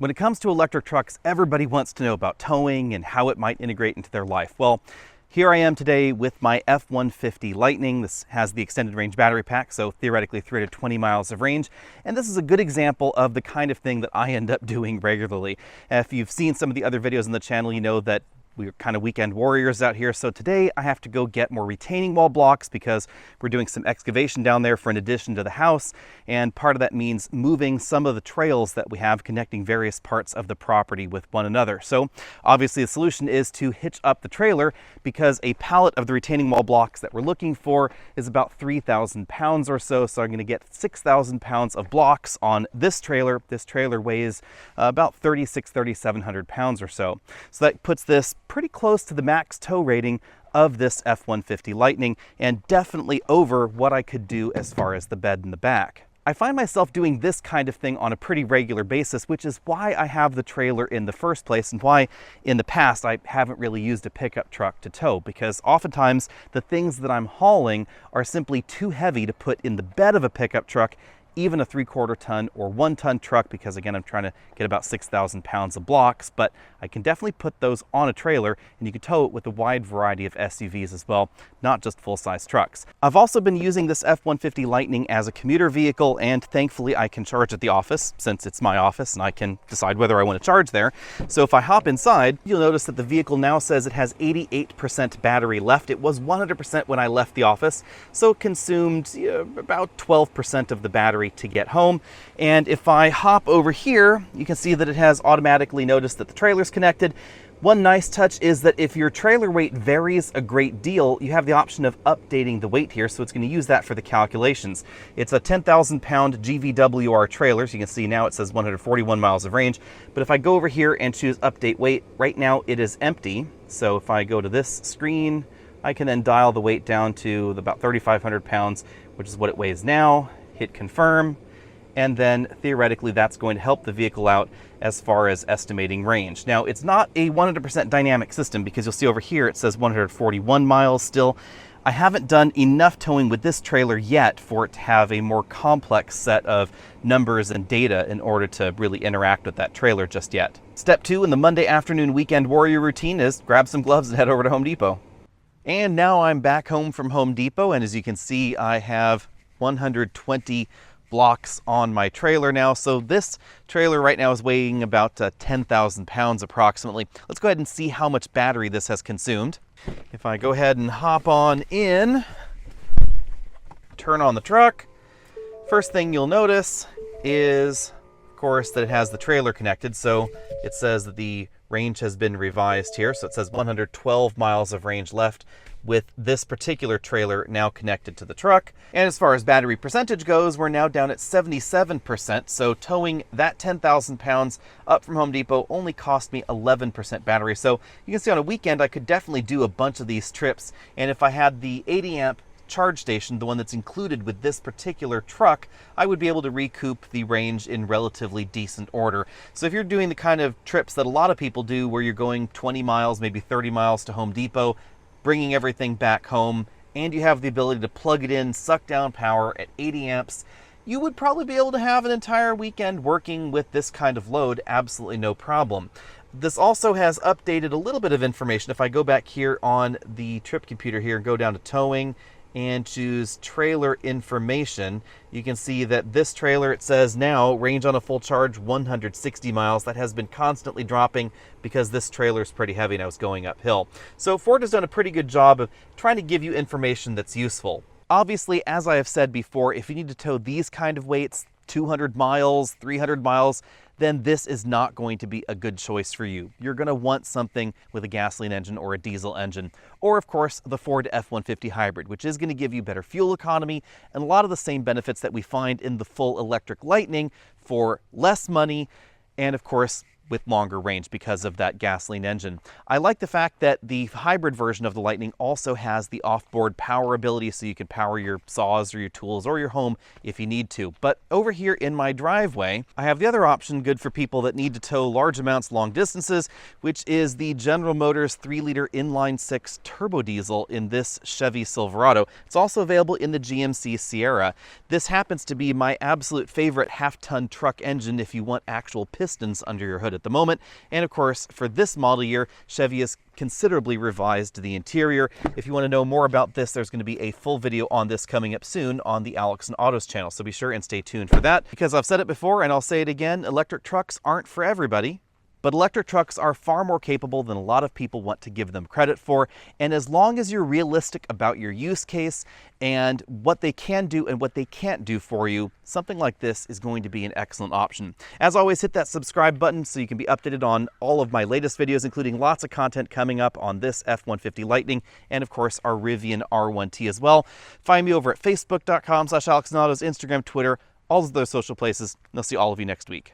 When it comes to electric trucks, everybody wants to know about towing and how it might integrate into their life. Well, here I am today with my F-150 Lightning. This has the extended range battery pack, so theoretically 320 miles of range. And this is a good example of the kind of thing that I end up doing regularly. If you've seen some of the other videos on the channel, you know that we're kind of weekend warriors out here. So today I have to go get more retaining wall blocks because we're doing some excavation down there for an addition to the house. And part of that means moving some of the trails that we have connecting various parts of the property with one another. So obviously the solution is to hitch up the trailer because a pallet of the retaining wall blocks that we're looking for is about 3,000 pounds or so. So I'm going to get 6,000 pounds of blocks on this trailer. This trailer weighs about 3,700 pounds or so. So that puts this pretty close to the max tow rating of this F-150 Lightning and definitely over what I could do as far as the bed in the back. I find myself doing this kind of thing on a pretty regular basis, which is why I have the trailer in the first place and why in the past I haven't really used a pickup truck to tow, because oftentimes the things that I'm hauling are simply too heavy to put in the bed of a pickup truck, even a 3/4 ton or 1 ton truck, because again, I'm trying to get about 6,000 pounds of blocks, but I can definitely put those on a trailer and you can tow it with a wide variety of SUVs as well, not just full-size trucks. I've also been using this F-150 Lightning as a commuter vehicle, and thankfully I can charge at the office since it's my office and I can decide whether I want to charge there. So if I hop inside, you'll notice that the vehicle now says it has 88% battery left. It was 100% when I left the office, so it consumed about 12% of the battery to get home. And if I hop over here, you can see that it has automatically noticed that the trailer's connected. One nice touch is that if your trailer weight varies a great deal, you have the option of updating the weight here, so it's going to use that for the calculations. It's a 10,000 pound GVWR trailer, so you can see now it says 141 miles of range. But if I go over here and choose update weight, right now it is empty. So if I go to this screen, I can then dial the weight down to about 3,500 pounds, which is what it weighs now. Hit confirm, and then theoretically that's going to help the vehicle out as far as estimating range. Now, it's not a 100% dynamic system because you'll see over here it says 141 miles still. I haven't done enough towing with this trailer yet for it to have a more complex set of numbers and data in order to really interact with that trailer just yet. Step 2 in the Monday afternoon weekend warrior routine is grab some gloves and head over to Home Depot. And now I'm back home from Home Depot, and as you can see, I have 120 blocks on my trailer now. So this trailer right now is weighing about 10,000 pounds approximately. Let's go ahead and see how much battery this has consumed. If I go ahead and hop on in, turn on the truck, first thing you'll notice is, of course, that it has the trailer connected. So it says that the range has been revised here. So it says 112 miles of range left with this particular trailer now connected to the truck. And as far as battery percentage goes, we're now down at 77%. So towing that 10,000 pounds up from Home Depot only cost me 11% battery. So you can see on a weekend, I could definitely do a bunch of these trips. And if I had the 80 amp charge station, the one that's included with this particular truck, I would be able to recoup the range in relatively decent order. So if you're doing the kind of trips that a lot of people do where you're going 20 miles, maybe 30 miles to Home Depot, bringing everything back home, and you have the ability to plug it in, suck down power at 80 amps, you would probably be able to have an entire weekend working with this kind of load, absolutely no problem. This also has updated a little bit of information. If I go back here on the trip computer here and go down to towing and choose trailer information, you can see that this trailer, it says now range on a full charge 160 miles. That has been constantly dropping because this trailer is pretty heavy now, it's going uphill. So Ford has done a pretty good job of trying to give you information that's useful. Obviously, as I have said before, if you need to tow these kind of weights, 200 miles, 300 miles, then this is not going to be a good choice for you. You're going to want something with a gasoline engine or a diesel engine, or of course the Ford F-150 Hybrid, which is going to give you better fuel economy and a lot of the same benefits that we find in the full electric Lightning for less money and of course with longer range because of that gasoline engine. I like the fact that the hybrid version of the Lightning also has the off-board power ability, so you can power your saws or your tools or your home if you need to. But over here in my driveway, I have the other option good for people that need to tow large amounts long distances, which is the General Motors 3-liter inline-6 turbo diesel in this Chevy Silverado. It's also available in the GMC Sierra. This happens to be my absolute favorite half-ton truck engine if you want actual pistons under your hood at the moment. And of course, for this model year, Chevy has considerably revised the interior. If you want to know more about this, there's going to be a full video on this coming up soon on the Alex and Autos channel, so be sure and stay tuned for that. Because I've said it before and I'll say it again, electric trucks aren't for everybody. But electric trucks are far more capable than a lot of people want to give them credit for, and as long as you're realistic about your use case and what they can do and what they can't do for you, something like this is going to be an excellent option. As always, hit that subscribe button so you can be updated on all of my latest videos, including lots of content coming up on this F-150 Lightning and of course our Rivian R1T as well. Find me over at facebook.com/AlexandAutos, Instagram, Twitter, all of those social places, and I'll see all of you next week.